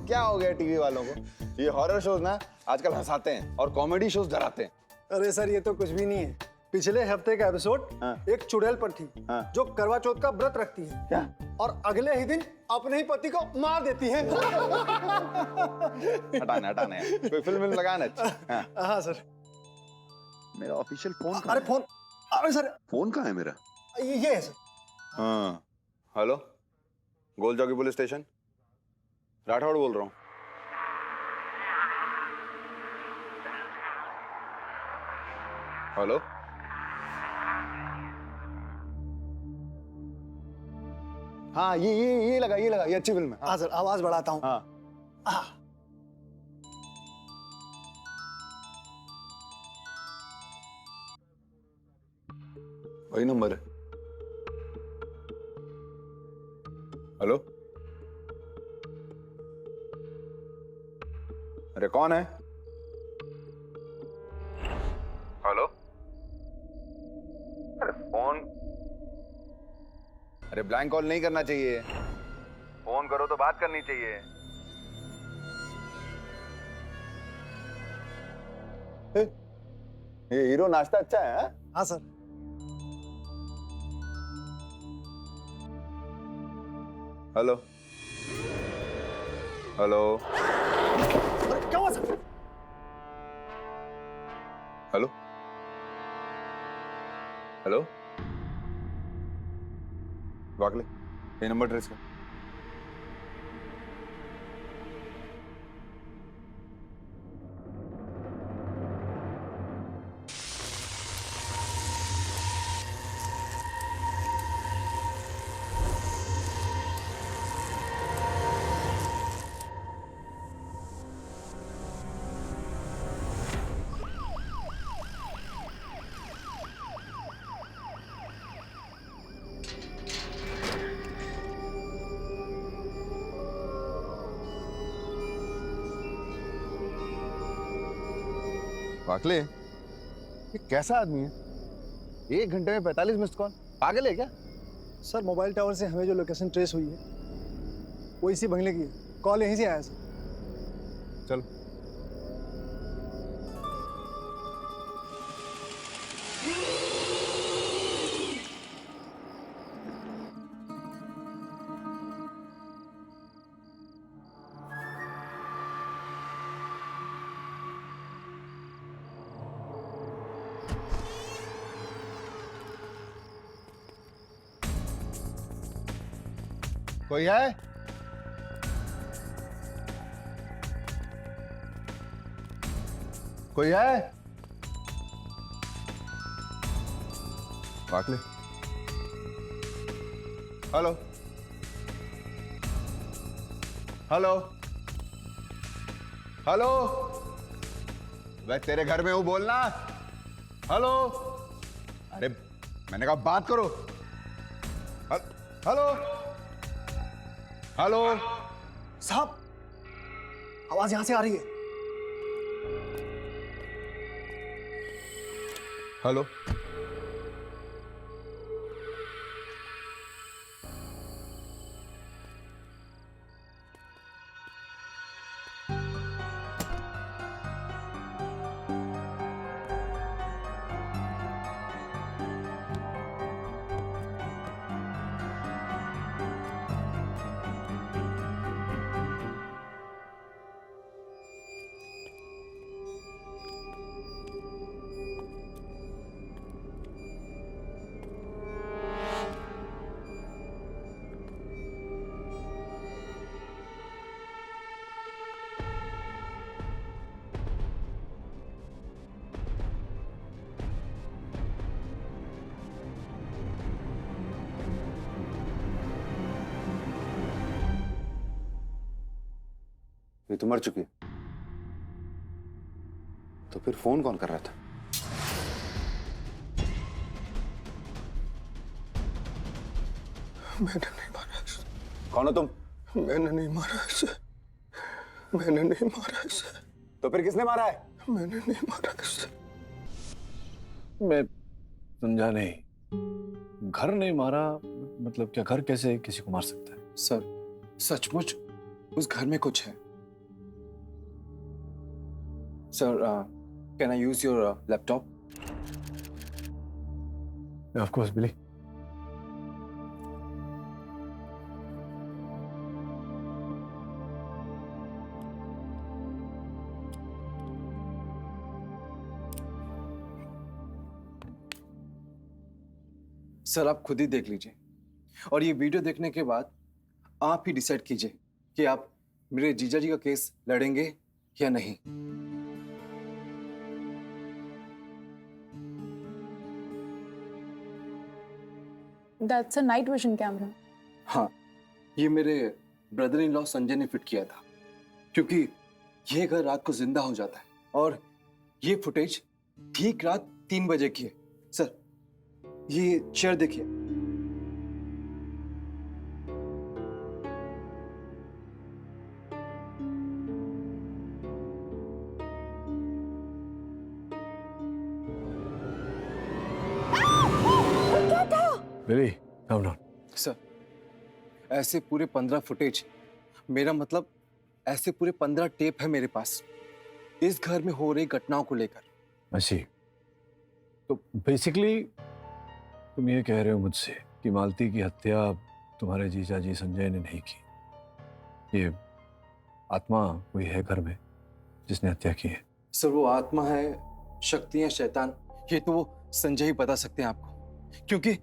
क्या हो गया टीवी वालों को? ये हॉरर शोज ना आजकल हंसाते हैं और कॉमेडी शोज डराते हैं। अरे सर, ये तो कुछ भी नहीं है। पिछले हफ्ते का एपिसोड एक चुड़ैल पर थी जो करवा चौथ का व्रत रखती है। क्या? और अगले ही दिन अपने ही पति को मार देती है। हटाने हटाने यार। कोई फिल्म लगाना अच्छा। हाँ सर। मेरा ऑफिशियल फोन कहाँ अरे है? फोन, अरे सर फोन कहाँ है मेरा? ये है सर। हाँ हेलो, गोल चौकी पुलिस स्टेशन, राठौड़ बोल रहा हूँ। हेलो, हाँ ये लगा, ये अच्छी फिल्म है। हाँ सर, आवाज बढ़ाता हूँ। हाँ वही नंबर है। हेलो, अरे कौन है? हेलो, अरे फोन, अरे ब्लैंक कॉल नहीं करना चाहिए, फोन करो तो बात करनी चाहिए। ये हीरो नाश्ता अच्छा है। हाँ? हाँ सर। हेलो हेलो अरे क्या हुआ सर? हेलो हेलो, वाकले ये नंबर ट्रेस कर। वाकले ये कैसा आदमी है? 1 घंटे में 45 मिस्ड कॉल, पागल है क्या? सर मोबाइल टावर से हमें जो लोकेशन ट्रेस हुई है वो इसी बंगले की है। कॉल यहीं से आया सर। चलो कोई है? कोई है? वाकले हेलो हेलो हेलो, मैं तेरे घर में हूं, बोलना। हेलो, अरे मैंने कहा बात करो। हेलो हेलो, साहब आवाज यहां से आ रही है। हेलो, ये तो मर चुकी है, तो फिर फोन कौन कर रहा था? मैंने नहीं मारा इसे। कौन हो तुम? मैंने नहीं मारा इसे। मैंने नहीं मारा इसे। तो फिर किसने मारा है? मैंने नहीं मारा इसे। मैं समझा नहीं। घर नहीं मारा मतलब क्या? घर कैसे किसी को मार सकता है? सर सचमुच उस घर में कुछ है। Sir, can I use your laptop? Of course Billy. Sir, आप खुद ही देख लीजिए और ये वीडियो देखने के बाद आप ही डिसाइड कीजिए कि आप मेरे जीजा जी का केस लड़ेंगे या नहीं। That's a night vision camera. हाँ, ये मेरे ब्रदर इन लॉ संजय ने फिट किया था, क्योंकि ये घर रात को जिंदा हो जाता है और ये फुटेज ठीक रात 3 बजे की है। सर, ये चेयर देखिए। बिली, calm down. सर, ऐसे पूरे 15 फुटेज, मेरा मतलब ऐसे पूरे 15 टेप है मेरे पास इस घर में हो रही घटनाओं को लेकर। I see. तो बेसिकली तुम ये कह रहे हो मुझसे कि मालती की हत्या तुम्हारे जीजा जी संजय ने नहीं की। ये आत्मा कोई है घर में जिसने हत्या की है। सर, वो आत्मा है, शक्ति है, शैतान, ये तो वो संजय ही बता सकते हैं आपको, क्योंकि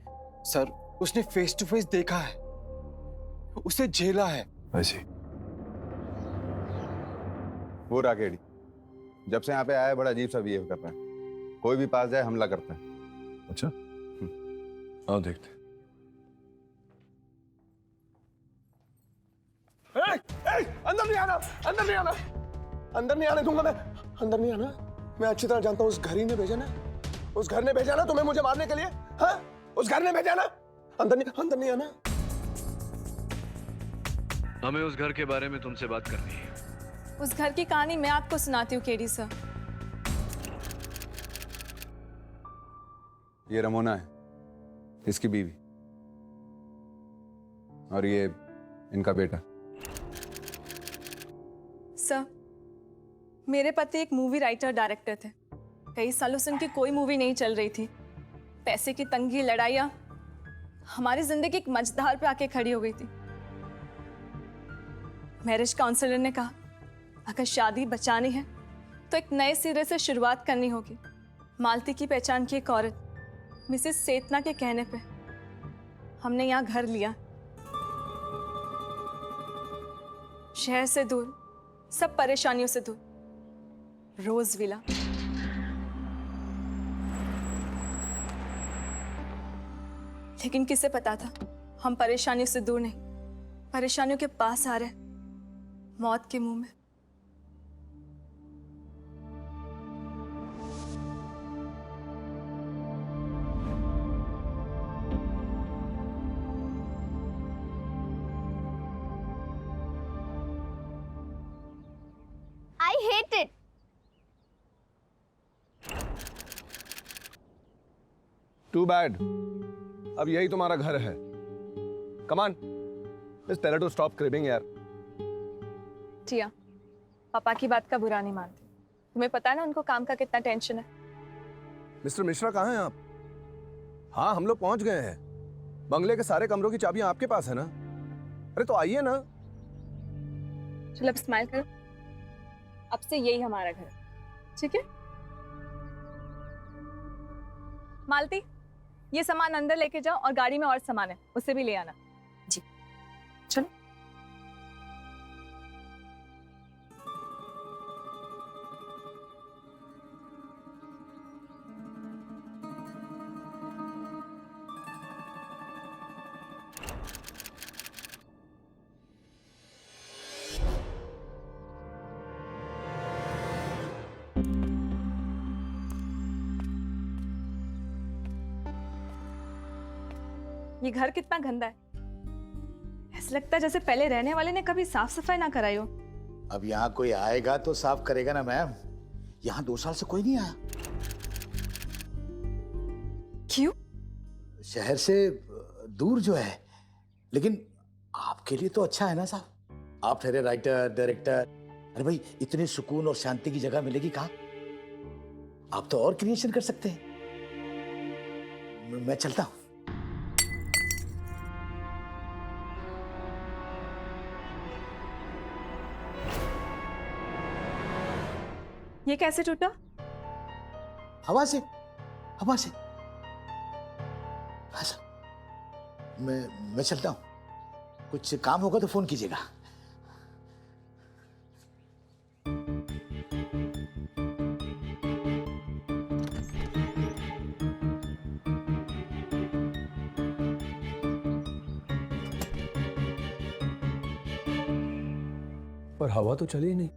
सर उसने फेस टू फेस देखा है, उसे झेला है। I see. वो राकेड़ी जब से यहाँ पे आया है बड़ा अजीब सा बिहेव कर रहा है। कोई भी पास जाए हमला करता है। अच्छा, आओ देखते। अंदर नहीं आना, अंदर नहीं आना, अंदर नहीं आने दूंगा मैं, अंदर नहीं आना। मैं अच्छी तरह जानता हूँ उस घर ही ने भेजा ना, उस घर ने भेजा ना तुम्हें मुझे मारने के लिए। हाँ, उस घर ने भेजा ना। अंदर नहीं आना। हमें उस घर के बारे में तुमसे बात करनी है। उस घर की कहानी मैं आपको सुनाती हूँ केडी सर। ये रमोना है, इसकी बीवी, और ये इनका बेटा। सर, मेरे पति एक मूवी राइटर डायरेक्टर थे। कई सालों से उनकी कोई मूवी नहीं चल रही थी। पैसे की तंगी, लड़ाइयाँ हमारी जिंदगी एक मझधार पे आके खड़ी हो गई थी। मैरिज काउंसलर ने कहा अगर शादी बचानी है तो एक नए सिरे से शुरुआत करनी होगी। मालती की पहचान की एक औरत मिसेस सेतना के कहने पे हमने यहाँ घर लिया, शहर से दूर, सब परेशानियों से दूर, रोज विला। लेकिन किसे पता था हम परेशानियों से दूर नहीं, परेशानियों के पास आ रहे, मौत के मुंह में। I hate it. Too bad. अब यही तुम्हारा घर है। कमान, let's tell her to stop cribbing यार। जिया, पापा की बात का बुरा नहीं मानती। तुम्हें पता है ना उनको काम का कितना टेंशन है। मिस्टर मिश्रा कहाँ हैं आप? हाँ, हम लोग पहुंच गए हैं। बंगले के सारे कमरों की चाबियां आपके पास है ना? अरे तो आइए ना। चलो अब स्माइल करो। अब से यही हमारा घर है, ठीक है? मालती, ये सामान अंदर लेके जाओ और गाड़ी में और सामान है, उसे भी ले आना। जी, चलो। ये घर कितना गंदा है। ऐसा लगता है जैसे पहले रहने वाले ने कभी साफ सफाई ना कराई हो। अब यहाँ कोई आएगा तो साफ करेगा ना मैम। यहाँ 2 साल से कोई नहीं आया। क्यों? शहर से दूर जो है, लेकिन आपके लिए तो अच्छा है ना साहब, आप ठहरे राइटर डायरेक्टर। अरे भाई, इतने सुकून और शांति की जगह मिलेगी कहाँ? आप तो और क्रिएशन कर सकते हैं। मैं चलता हूं। ये कैसे टूटा? हवा से, हवा से। अच्छा, मैं चलता हूं। कुछ काम होगा तो फोन कीजिएगा। पर हवा तो चली ही नहीं।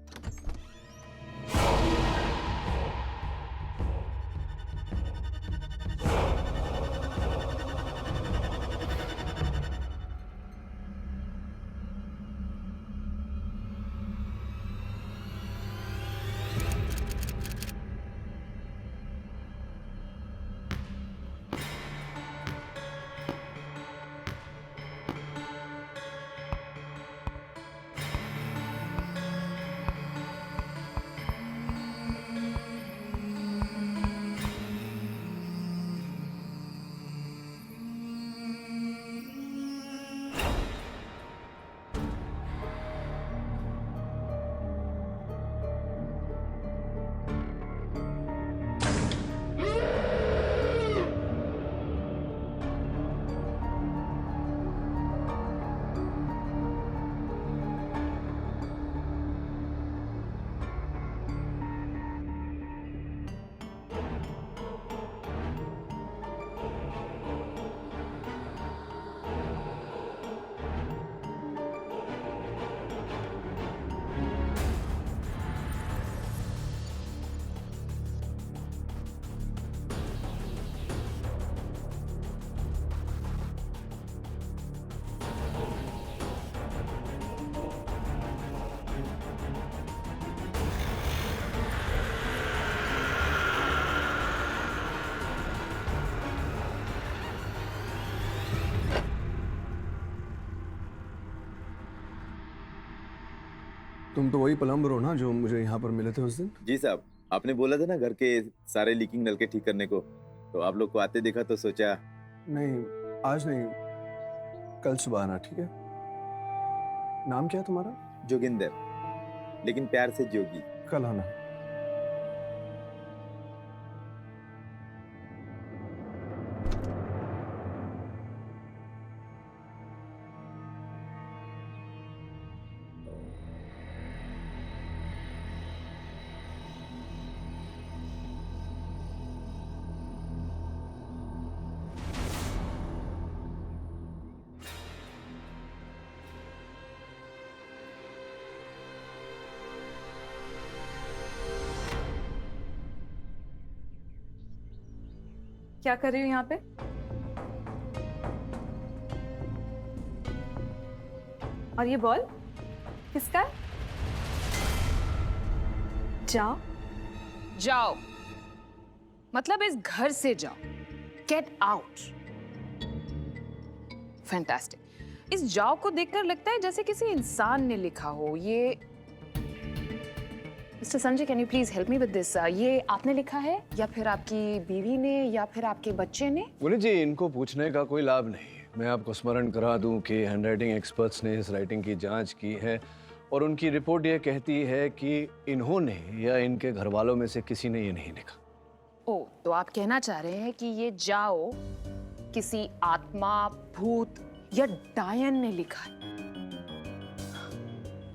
तुम तो वही प्लम्बर हो ना जो मुझे यहाँ पर मिले थे उस दिन? जी साहब, आपने बोला था ना घर के सारे लीकिंग नल के ठीक करने को, तो आप लोग को आते देखा तो सोचा। नहीं, आज नहीं, कल सुबह आना, ठीक है? नाम क्या है तुम्हारा? जोगिंदर, लेकिन प्यार से जोगी। कल आना। क्या कर रही हो यहाँ पे? और ये बॉल किसका है? जाओ। जाओ मतलब इस घर से जाओ। Get out. फैंटास्टिक। इस जाओ को देखकर लगता है जैसे किसी इंसान ने लिखा हो। ये mister Sanjay, can you please help me with this? ये आपने लिखा है या फिर आपकी बीवी ने या फिर आपके बच्चे ने? पुनीत जी, इनको पूछने का कोई लाभ नहीं। मैं आपको स्मरण करा दूं कि हैंडराइटिंग एक्सपर्ट्स ने इस राइटिंग की जांच की है और उनकी रिपोर्ट ये कहती है कि इन्होंने या इनके घर वालों में से किसी ने ये नहीं लिखा। ओ, तो आप कहना चाह रहे हैं कि ये जाओ किसी आत्मा, भूत या डायन ने लिखा है?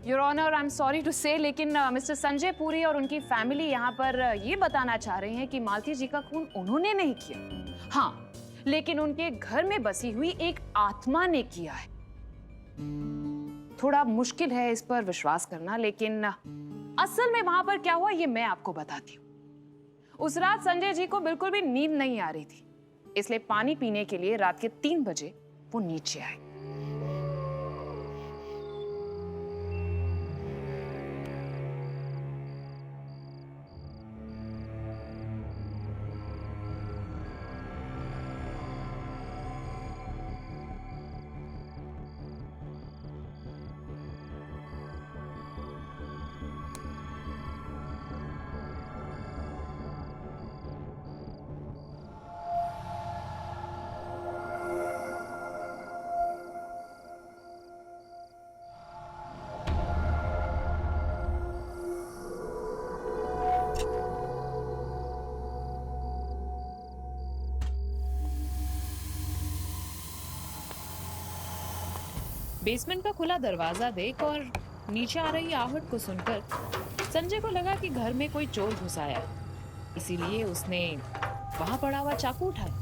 Your honour, I am sorry to say, लेकिन मिस्टर संजय पुरी और उनकी फैमिली यहाँ पर ये बताना चाह रहे हैं कि मालती जी का खून उन्होंने नहीं किया। हाँ, लेकिन उनके घर में बसी हुई एक आत्मा ने किया है। थोड़ा मुश्किल है इस पर विश्वास करना, लेकिन असल में वहां पर क्या हुआ ये मैं आपको बताती हूँ। उस रात संजय जी को बिल्कुल भी नींद नहीं आ रही थी, इसलिए पानी पीने के लिए रात के 3 बजे वो नीचे आए। बेसमेंट का खुला दरवाजा देख और नीचे आ रही आहट को सुनकर संजय को लगा कि घर में कोई चोर घुस आया है। इसीलिए उसने वहां पड़ा हुआ चाकू उठाया।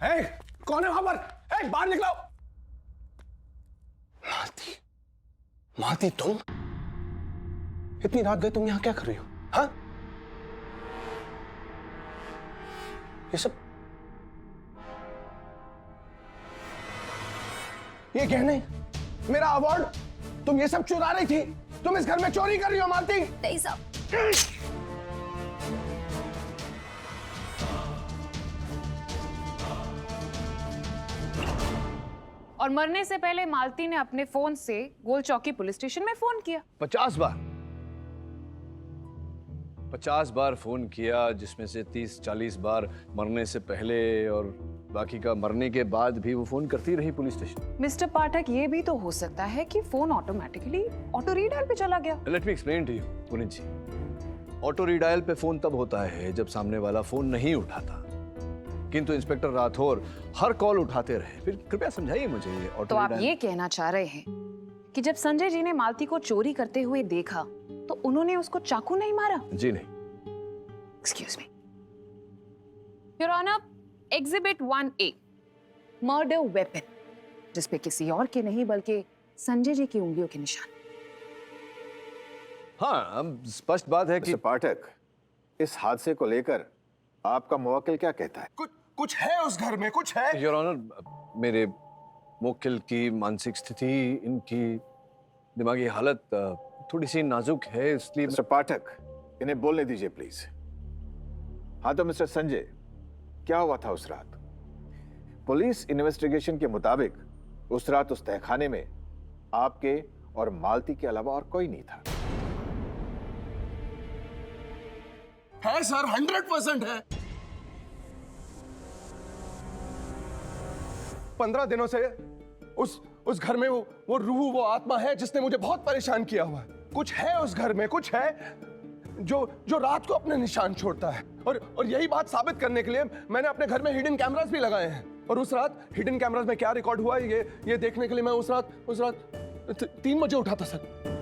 ए, कौन है वहां पर? ए, बाहर निकलो। मालती, मालती तुम इतनी रात गए, तुम यहां क्या कर रही हो? हाँ, ये सब, ये गहने, मेरा अवार्ड, तुम ये सब चुरा रही थी? तुम इस घर में चोरी कर रही हो मालती? नहीं साहब। और मरने से पहले मालती ने अपने फोन से गोल चौकी पुलिस स्टेशन में फोन किया। 50 बार 50 बार फोन किया, जिसमें से 30-40 बार मरने से पहले और बाकी का मरने के बाद भी वो फोन करती रही पुलिस स्टेशन। मिस्टर पाठक, ये भी तो हो सकता है कि फोन ऑटोमेटिकली ऑटो रीडायल पे चला गया। Let me explain to you Puneet ji. Auto redial पे फोन तब होता है जब सामने वाला फोन नहीं उठाता, किंतु इंस्पेक्टर राठौर हर कॉल उठाते रहे। फिर कृपया समझाइए मुझे ये ऑटो तो आप रीडायल। ये कहना चाह रहे हैं कि जब संजय जी ने मालती को चोरी करते हुए देखा तो उन्होंने उसको चाकू नहीं मारा? जी नहीं। Excuse me your honour, exhibit 1A, murder weapon, जिसपे किसी और के नहीं बल्कि संजय जी की उंगलियों के निशान। हाँ, स्पष्ट बात है कि मिस्टर पाठक, इस हादसे को लेकर आपका मुवक्किल क्या कहता है? कुछ है उस घर में, कुछ है। योर ऑनर, मेरे मुवक्किल की मानसिक स्थिति, इनकी दिमागी हालत थोड़ी सी नाजुक है, इसलिए मिस्टर पाठक, इन्हें बोलने दीजिए प्लीज। हाँ तो मिस्टर संजय, क्या हुआ था उस रात? पुलिस इन्वेस्टिगेशन के मुताबिक उस रात उस तहखाने में आपके और मालती के अलावा और कोई नहीं था। है सर, 100% है। 15 दिनों से उस घर में वो रूह, वो आत्मा है जिसने मुझे बहुत परेशान किया हुआ है। कुछ है उस घर में, कुछ है जो रात को अपने निशान छोड़ता है। और यही बात साबित करने के लिए मैंने अपने घर में हिडन कैमरास भी लगाए हैं। और उस रात हिडन कैमरास में क्या रिकॉर्ड हुआ ये देखने के लिए मैं उस रात 3 बजे उठा था सर।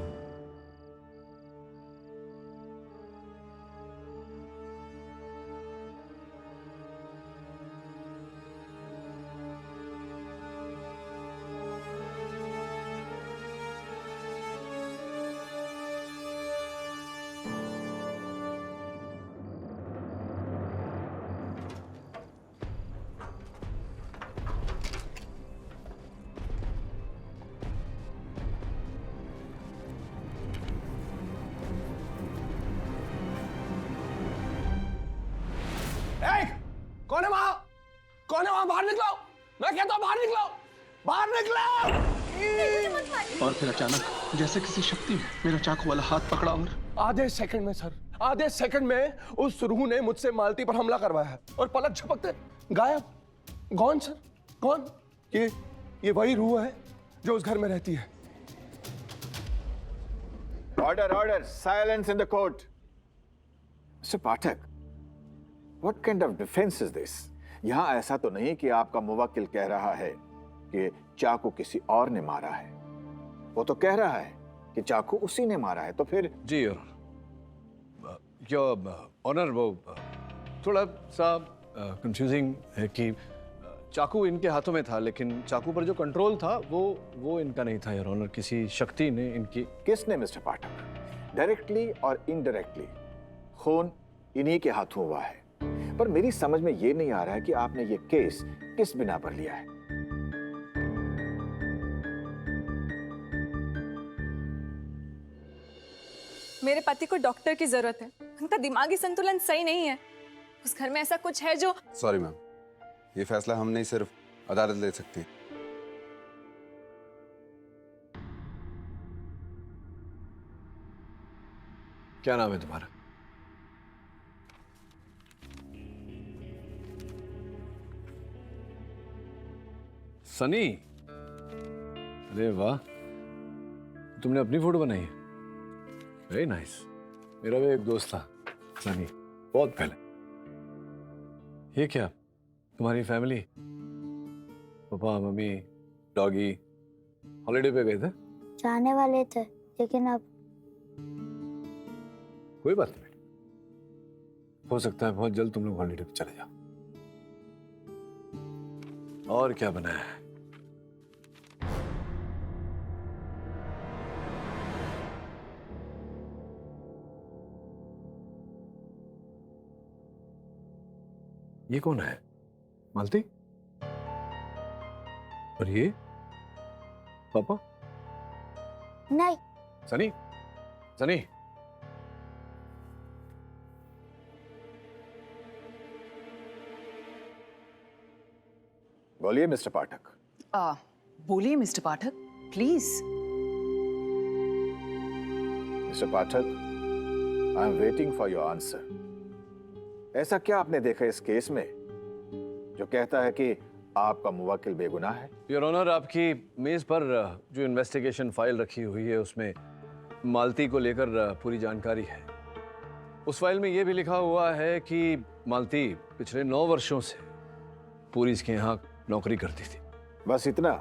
कौन है वहां? कौन है वहां? बाहर निकलो! मैं कहता हूं बाहर निकलो! बाहर निकलो! और फिर अचानक जैसे किसी शक्ति ने मेरा चाकू वाला हाथ पकड़ा और आधे सेकंड में सर, आधे सेकंड में उस रूह ने मुझसे मालती पर हमला करवाया है और पलक झपकते गायब। कौन सर? कौन? ये वही रूह है जो उस घर में रहती है। Order, order, silence in the court. Mister Pathak, What kind of defense is this? यहाँ ऐसा तो नहीं कि आपका मुवक्किल कह रहा है कि चाकू किसी और ने मारा है। वो तो कह रहा है कि चाकू उसी ने मारा है। तो फिर जी योर ऑनर, वो थोड़ा सा कंफ्यूजिंग है कि चाकू इनके हाथों में था, लेकिन चाकू पर जो कंट्रोल था वो इनका नहीं था योर ऑनर। किसी शक्ति ने इनकी। किसने मिस्टर पाठक? डायरेक्टली और इनडायरेक्टली खून इन्हीं के हाथों हुआ है। पर मेरी समझ में ये नहीं आ रहा है कि आपने ये केस किस बिना पर लिया है। मेरे पति को डॉक्टर की जरूरत है। उनका दिमागी संतुलन सही नहीं है। उस घर में ऐसा कुछ है जो। सॉरी मैम, ये फैसला हम नहीं सिर्फ अदालत ले सकती है। क्या नाम है तुम्हारा? सनी। अरे वाह, तुमने अपनी फोटो बनाई है? Very nice. मेरा भी एक दोस्त था सनी, बहुत पहले। ये क्या, तुम्हारी family, papa mummy doggy holiday पे गए थे? जाने वाले थे लेकिन अब कोई बात नहीं, हो सकता है बहुत जल्द तुम लोग हॉलिडे पे चले जाओ। और क्या बनाया है? ये कौन है? मालती? और ये पापा? नहीं। सनी, सनी, बोलिए मिस्टर पाठक। बोलिए mister Pathak, please. Mister Pathak, I am waiting for your answer. ऐसा क्या आपने देखा इस केस में जो कहता है कि आपका मुवक्किल बेगुनाह है? योर ऑनर, आपकी मेज पर जो इन्वेस्टिगेशन फाइल रखी हुई है उसमें मालती को लेकर पूरी जानकारी है। उस फाइल में यह भी लिखा हुआ है कि मालती पिछले 9 वर्षों से पुलिस के यहाँ नौकरी करती थी। बस इतना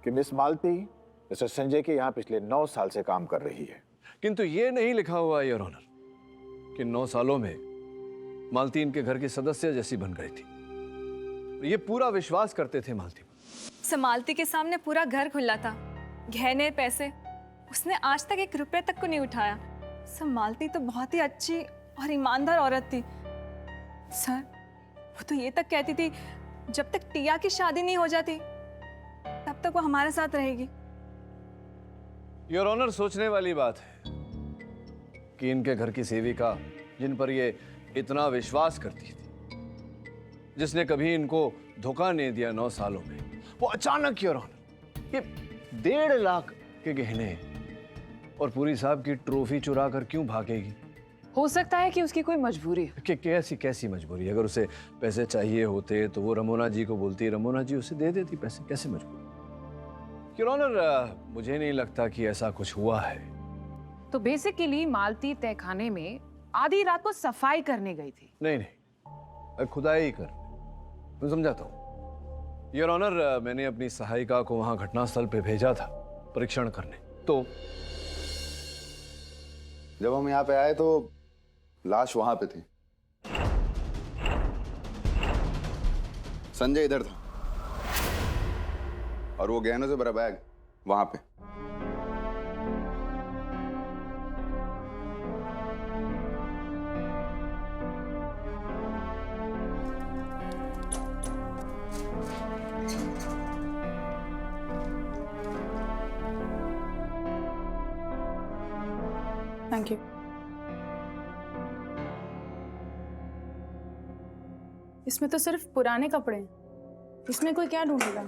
कि मिस मालती मिस्टर संजय के यहाँ पिछले 9 साल से काम कर रही है। किंतु ये नहीं लिखा हुआ योर ऑनर कि 9 सालों में मालती इनके घर की सदस्य जैसी बन गई थी। ये पूरा विश्वास करते थे मालती पर। सर, मालती के सामने पूरा घर खुला था, गहने पैसे, उसने आज तक 1 रुपए तक को नहीं उठाया। सर, मालती तो बहुत ही अच्छी और ईमानदार औरत थी। सर, वो तो ये तक कहती थी जब तक टिया की शादी नहीं हो जाती तब तक वो हमारे साथ रहेगी। योर ऑनर, सोचने वाली बात है कि इनके घर की सेविका जिन पर ये इतना विश्वास करती थी, जिसने कभी इनको धोखा नहीं दिया 9 सालों में, वो अचानक योर ऑनर ये 1.5 लाख के गहने और पूरी साहब की ट्रॉफी चुरा कर क्यों भागेगी? हो सकता है कि उसकी कोई मजबूरी हो। कैसी मजबूरी? अगर उसे पैसे चाहिए होते तो वो रमोना जी को बोलती, रमोना जी उसे दे देती पैसे। कैसे मजबूरी? योर ऑनर, मुझे नहीं लगता कि ऐसा कुछ हुआ है। तो बेसिकली मालती तहखाने में आधी रात को सफाई करने गई थी? नहीं, खुदाई कर, मैं समझाता हूँ। योर ऑनर, मैंने अपनी सहायिका को वहां घटनास्थल पे भेजा था परीक्षण करने। तो जब हम यहाँ पे आए तो लाश वहां पे थी, संजय इधर था और वो गहनों से भरा बैग वहां पे। Thank you. इसमें तो सिर्फ पुराने कपड़े हैं, इसमें कोई क्या ढूंढेगा?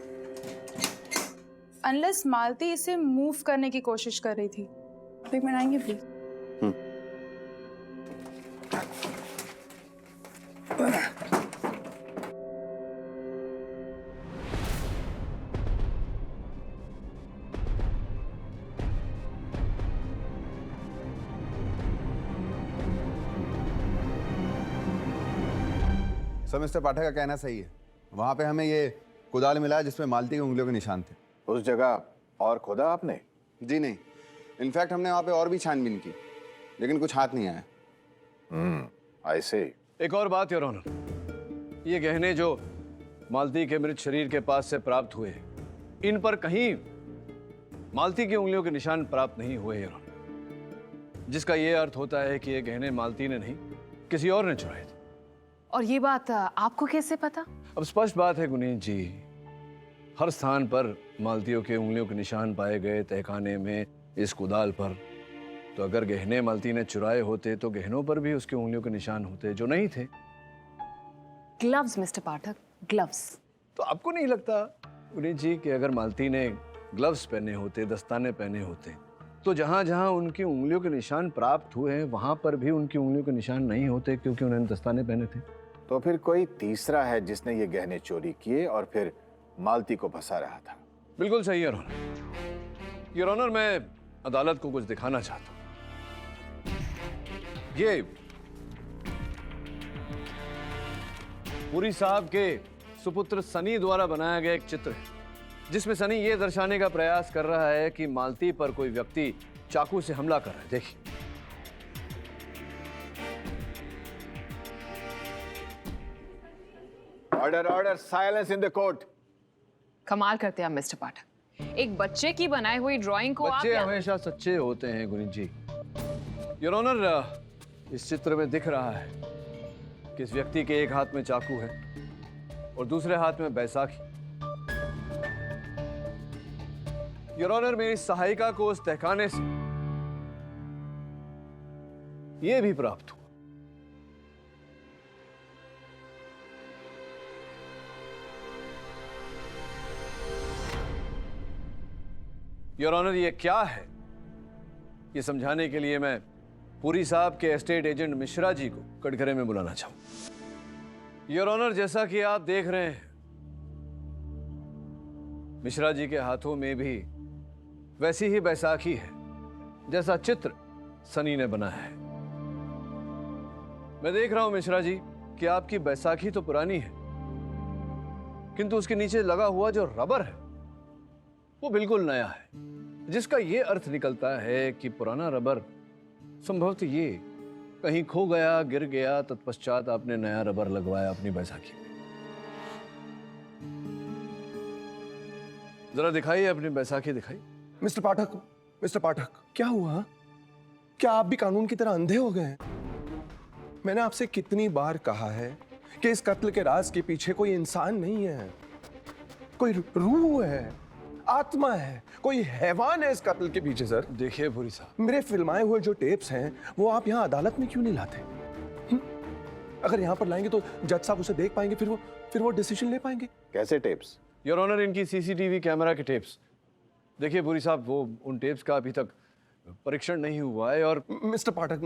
अनलेस मालती इसे मूव करने की कोशिश कर रही थी। एक मिनट आएंगे प्लीज। सर, मिस्टर पाठक का कहना सही है। वहां पे हमें ये कुदाल मिला जिसमें मालती की उंगलियों के निशान थे। उस जगह और खोदा आपने? जी नहीं, इनफैक्ट हमने वहां पे और भी छानबीन की लेकिन कुछ हाथ नहीं आया। ऐसे एक और बात योर ऑनर, ये गहने जो मालती के मृत शरीर के पास से प्राप्त हुए, इन पर कहीं मालती की उंगलियों के निशान प्राप्त नहीं हुए योर ऑनर, जिसका ये अर्थ होता है कि ये गहने मालती ने नहीं किसी और ने चुराए थे। और ये बात आपको कैसे पता? अब स्पष्ट बात है गुनीत जी, हर स्थान पर मालतियों के उंगलियों के निशान पाए गए, तहखाने में, इस कुदाल पर। तो अगर गहने मालती ने चुराए होते तो गहनों पर भी उसकी उंगलियों के निशान होते जो नहीं थे। ग्लव्स मिस्टर पाठक, ग्लव्स। तो आपको नहीं लगता गुनीत जी कि अगर मालती ने ग्लव्स पहने होते, दस्ताने पहने होते, तो जहां जहां उनकी उंगलियों के निशान प्राप्त हुए हैं वहां पर भी उनकी उंगलियों के निशान नहीं होते, क्योंकि उन्होंने दस्ताने पहने थे। तो फिर कोई तीसरा है जिसने ये गहने चोरी किए और फिर मालती को फंसा रहा था। बिल्कुल सही योर ऑनर। योर ऑनर, मैं अदालत को कुछ दिखाना चाहता हूं। ये पुरी साहब के सुपुत्र सनी द्वारा बनाया गया एक चित्र है, जिसमें सनी ये दर्शाने का प्रयास कर रहा है कि मालती पर कोई व्यक्ति चाकू से हमला कर रहा है। देखिए, order order, silence in the court. कमाल करते हैं आप मिस्टर पाठक, एक बच्चे की बनाई हुई ड्राइंग को आप बच्चे हमेशा सच्चे होते हैं गुनीत जी। योर ऑनर, इस चित्र में दिख रहा है कि इस व्यक्ति के एक हाथ में चाकू है और दूसरे हाथ में बैसाखी। योर ऑनर, मेरी सहायिका को उस तहखाने से यह भी प्राप्त हुआ। योर ऑनर, ये क्या है, ये समझाने के लिए मैं पुरी साहब के एस्टेट एजेंट मिश्रा जी को कटघरे में बुलाना चाहूं। योर ऑनर, जैसा कि आप देख रहे हैं, मिश्रा जी के हाथों में भी वैसी ही बैसाखी है जैसा चित्र सनी ने बनाया है। मैं देख रहा हूं मिश्रा जी कि आपकी बैसाखी तो पुरानी है, किंतु उसके नीचे लगा हुआ जो रबर है वो बिल्कुल नया है, जिसका ये अर्थ निकलता है कि पुराना रबर संभवतः ये कहीं खो गया, गिर गया, तत्पश्चात आपने नया रबर लगवाया अपनी बैसाखी में। जरा दिखाइए अपनी बैसाखी, दिखाइए। मिस्टर पाठक, क्या हुआ? क्या आप भी कानून की तरह अंधे हो गए हैं? मैंने आपसे कितनी बार कहा है कि इस कत्ल के राज के पीछे कोई इंसान नहीं है, कोई रूह है, आत्मा है, कोई हैवान है इस कत्ल के पीछे। सर देखिए पुरी साहब, मेरे फिल्माए हुए जो टेप्स हैं वो आप यहाँ अदालत में क्यों नहीं लाते? अगर यहाँ पर लाएंगे तो जज साहब उसे देख पाएंगे, फिर वो डिसीजन ले पाएंगे। कैसे टेप्स? योर ऑनर, इनकी सीसीटीवी कैमरा के टेप्स। देखिए पुरी साहब, वो उन टेप्स का अभी तक परीक्षण नहीं हुआ है। और मिस्टर पाठक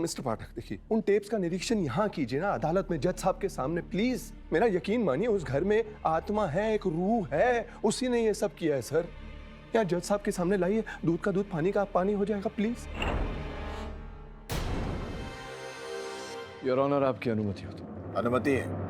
देखिए, उन टेप्स का निरीक्षण यहाँ कीजिए ना, अदालत में, जज साहब के सामने, प्लीज। मेरा यकीन मानिए, उस घर में आत्मा है, एक रूह है, उसी ने ये सब किया है। सर यहाँ जज साहब के सामने लाइए, दूध का दूध, पानी का पानी हो जाएगा, प्लीज। योर ऑनर, आपकी अनुमति हो तो। अनुमति है।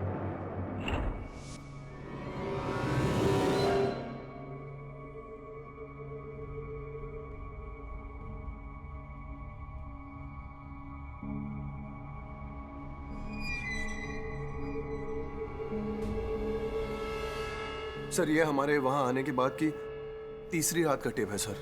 सर ये हमारे वहां आने के बाद की तीसरी रात का टेप है सर।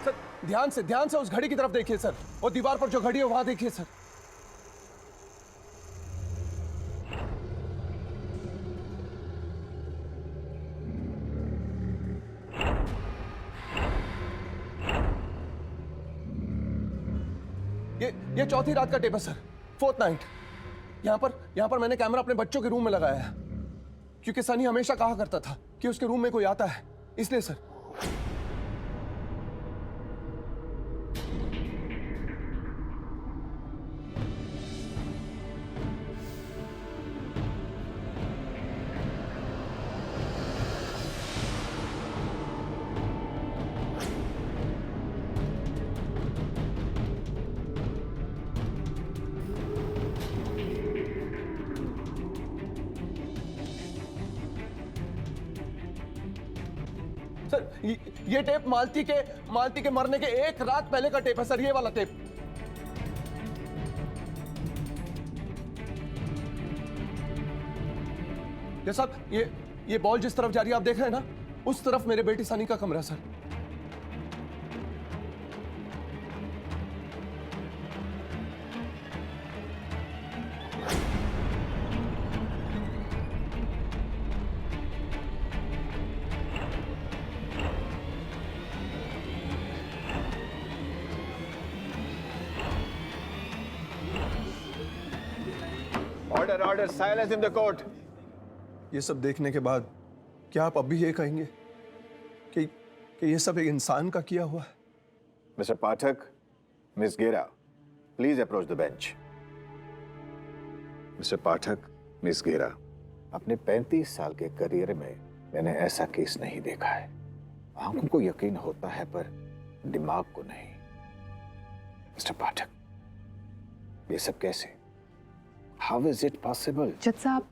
सर ध्यान से उस घड़ी की तरफ देखिए सर, और दीवार पर जो घड़ी है वहां देखिए सर। ये चौथी रात का टेप है सर, 4th नाइट। यहां पर मैंने कैमरा अपने बच्चों के रूम में लगाया है, क्योंकि सनी हमेशा कहा करता था कि उसके रूम में कोई आता है, इसलिए सर। सर ये टेप मालती के मरने के एक रात पहले का टेप है सर, ये वाला टेप। ये साहब, ये बॉल जिस तरफ जा रही है आप देख रहे हैं ना, उस तरफ मेरे बेटी सनी का कमरा sir. Order order silence in the court. ये सब देखने के बाद क्या आप अब भी ये कहेंगे कि ये सब एक इंसान का किया हुआ है? मिस्टर पाठक, मिस गेरा, please approach the bench. Mister Pathak, miss गेरा, अपने 35 साल के करियर में मैंने ऐसा केस नहीं देखा है। आंखों को यकीन होता है पर दिमाग को नहीं। मिस्टर पाठक, ये सब कैसे? How is it possible? जज साहब,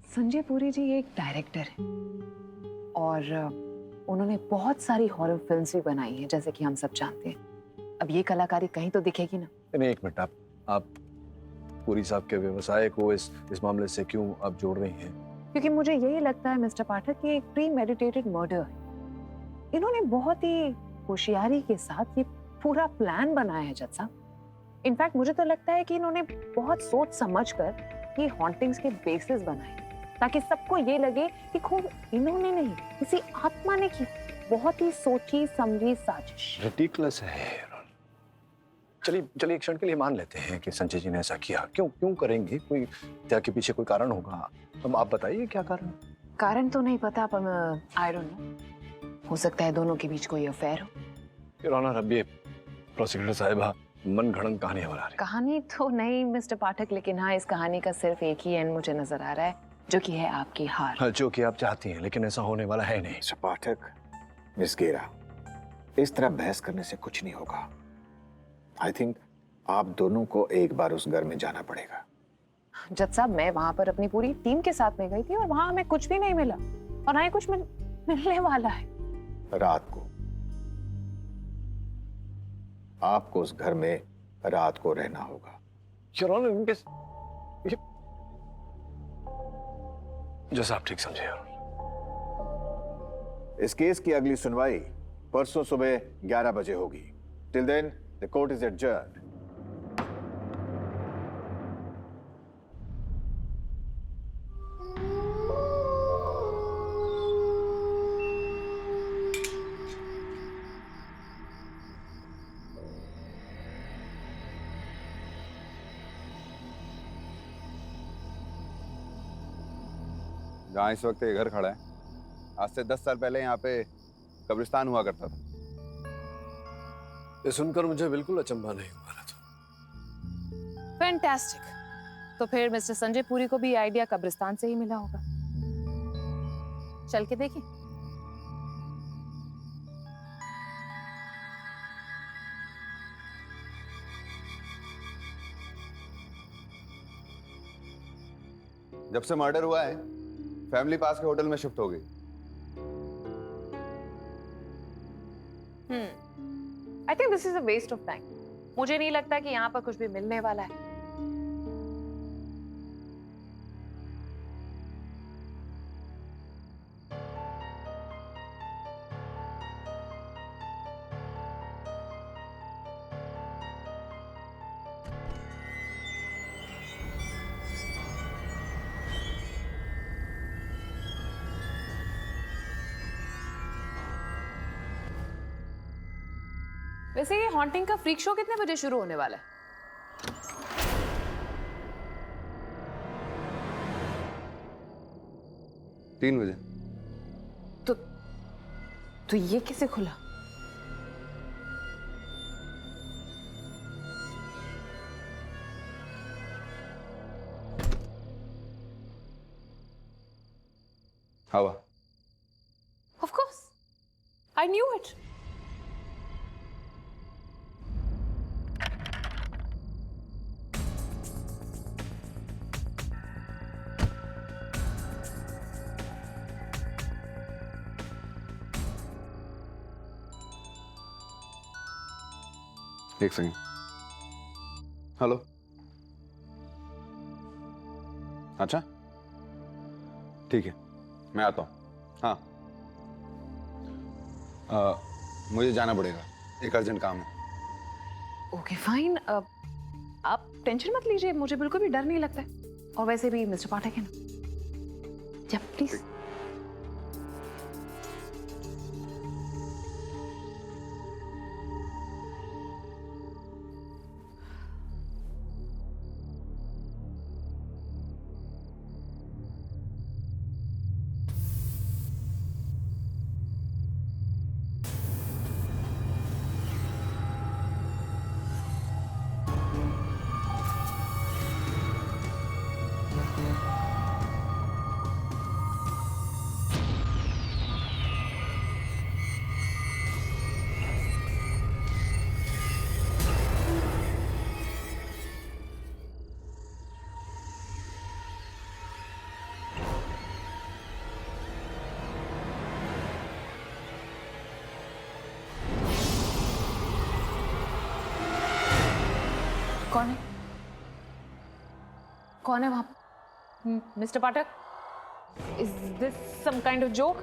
संजय पुरी जी एक डायरेक्टर है और उन्होंने बहुत सारी हॉरर फिल्म्स भी बनाई हैं, जैसे कि हम सब जानते हैं। अब ये कलाकारी कहीं तो दिखेगी ना। नहीं, एक मिनट, आप पुरी साहब के व्यवसाय को इस मामले से क्यों आप जोड़ रही हैं? क्योंकि मुझे यही लगता है मिस्टर पाठक कि एक प्री मेडिटेटेड मर्डर है। इन्होंने बहुत ही होशियारी के साथ ये पूरा प्लान बनाया है जज साहब। इनफैक्ट मुझे तो लगता है कि इन्होंने बहुत सोच समझकर ये हॉन्टिंग्स के बेसिस बनाए ताकि सबको ये लगे कि खूब इन्होंने नहीं, किसी आत्मा ने की। बहुत ही सोची समझी साजिश। रिडिकुलस है। चलिए एक क्षण के लिए मान लेते हैं कि संजय जी ने ऐसा किया। क्यों करेंगे? कोई हत्या के पीछे कोई कारण होगा। हम आप बताइए क्या कारण? कारण तो नहीं पता, पर आई डोंट नो, हो सकता है दोनों के बीच कोई अफेयर हो। योर ऑनर, अब ये प्रोसिक्यूटर साहिबा मन घड़ंत कहानी बना रही। कहानी तो नहीं मिस्टर पाठक, लेकिन हाँ, इस कहानी का सिर्फ एक ही एंड मुझे नजर आ रहा है, जो कि है आपकी हार। हाँ, जो कि आप चाहती हैं, लेकिन ऐसा होने वाला है नहीं। मिस्टर पाठक, मिस गेरा, इस तरह बहस करने से कुछ नहीं होगा। आई थिंक आप दोनों को एक बार उस घर में जाना पड़ेगा। जज साहब, मैं वहां पर अपनी पूरी टीम के साथ में गई थी और वहां हमें कुछ भी नहीं मिला और ना ही कुछ मिलने वाला है। रात को आपको उस घर में रात को रहना होगा। योर ऑनर, जैसा आप ठीक समझे। इस केस की अगली सुनवाई परसों सुबह 11 बजे होगी। Till then the court is adjourned. जहाँ इस वक्त ये घर खड़ा है, आज से 10 साल पहले यहाँ पे कब्रिस्तान हुआ करता था। ये सुनकर मुझे बिल्कुल अचंभा नहीं हुआ था। फैंटास्टिक। तो फिर मिस्टर संजय पुरी को भी आइडिया कब्रिस्तान से ही मिला होगा। चल के देखें। जब से मर्डर हुआ है, फैमिली पास के होटल में शिफ्ट हो गई। I think this is a waste of time. मुझे नहीं लगता कि यहाँ पर कुछ भी मिलने वाला है। वैसे ये हॉन्टिंग का फ्रीक शो कितने बजे शुरू होने वाला है? तीन बजे। तो ये कैसे खुला? हवा। Of course, I knew it. एक सेकंड। हेलो। अच्छा, ठीक है, मैं आता हूँ। हाँ, मुझे जाना पड़ेगा, एक अर्जेंट काम है। Okay fine. आप टेंशन मत लीजिए, मुझे बिल्कुल भी डर नहीं लगता है। और वैसे भी मिस्टर पाठक है ना। जब प्लीज। कौन है? कौन है वहां? Mister Pathak, is this some kind of joke?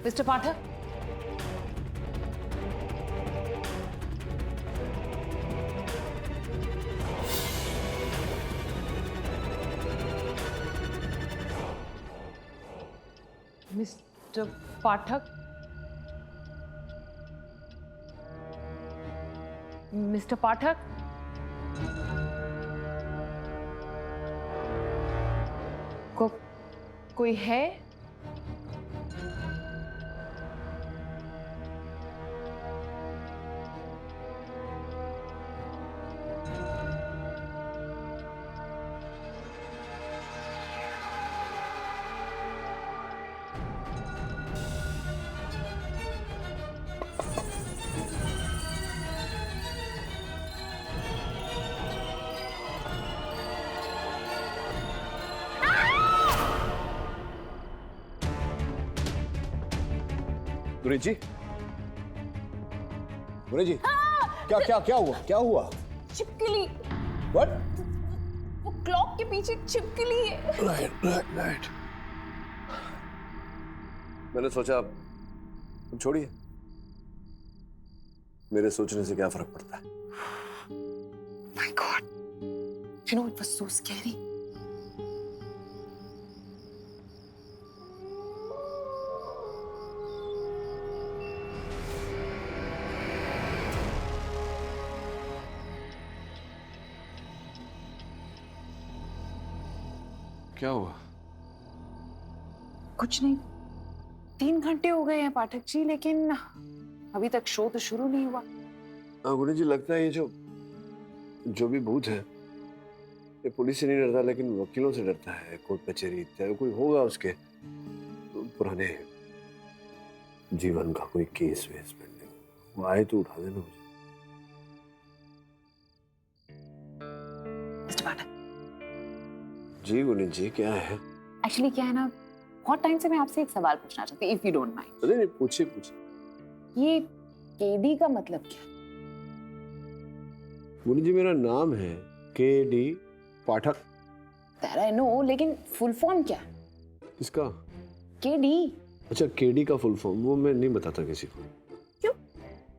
Mister Pathak? Mister Pathak? Mister Pathak? कोई है? गुरुजी जी, गुरुजी जी, क्या क्या क्या हुआ? क्या हुआ? छिपकली। What? वो क्लॉक के पीछे छिपकली है। राइट। मैंने सोचा तुम छोड़िए, मेरे सोचने से क्या फर्क पड़ता है? My God, you know it was so scary. क्या हुआ? कुछ नहीं, 3 घंटे हो गए हैं पाठक जी, लेकिन अभी तक शो तो शुरू नहीं हुआ। गुरु जी, लगता है ये जो भी भूत है ये पुलिस से नहीं डरता लेकिन वकीलों से डरता है, कोर्ट कचहरी इत्यादि। कोई होगा उसके पुराने जीवन का कोई केस वेस पेंडिंग, वो आए तो उठा देना मुझे। मिस्टर पाठक जी गुनीत जी, क्या है? एक्चुअली क्या है ना, बहुत टाइम से मैं आपसे एक सवाल पूछना चाहती हूँ, इफ यू डोंट माइंड। नहीं नहीं, पूछिए पूछिए। ये केडी का मतलब क्या है? गुनीत जी, मेरा नाम है KD Pathak. That I know, लेकिन फुल फॉर्म क्या है? किसका? केडी। अच्छा, केडी का फुल फॉर्म वो मैं नहीं बताता किसी को। क्यों?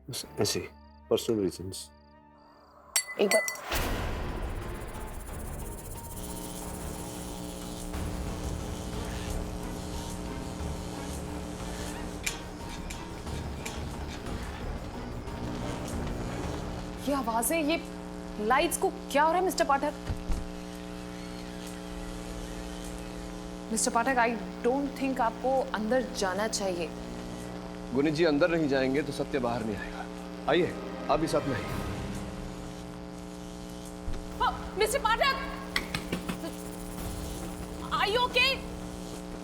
बस ऐसे पर्सनल रीजंस। एक बार ये आवाजें, ये लाइट्स को क्या हो रहा है mister Pathak? Mister Pathak, I don't think आपको अंदर जाना चाहिए। गुनीत जी, अंदर नहीं जाएंगे तो सत्य बाहर नहीं आएगा। आइए, आप भी साथ में आइए। Mister Pathak, are you okay?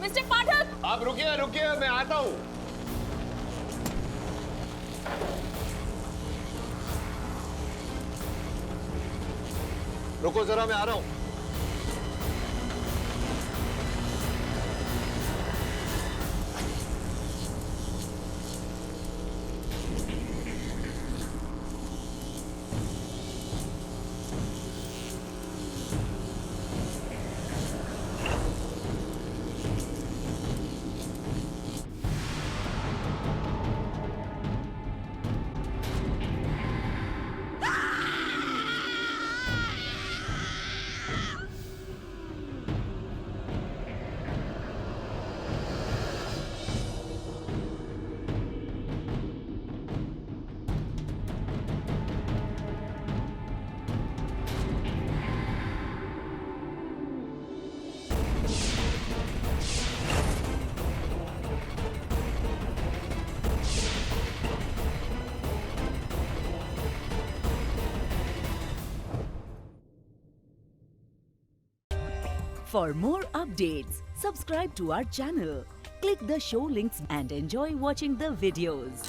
Mister Pathak, आप रुकिए रुकिए, मैं आता हूं। रुको जरा, मैं आ रहा हूं। For more updates, subscribe to our channel, click the show links and enjoy watching the videos.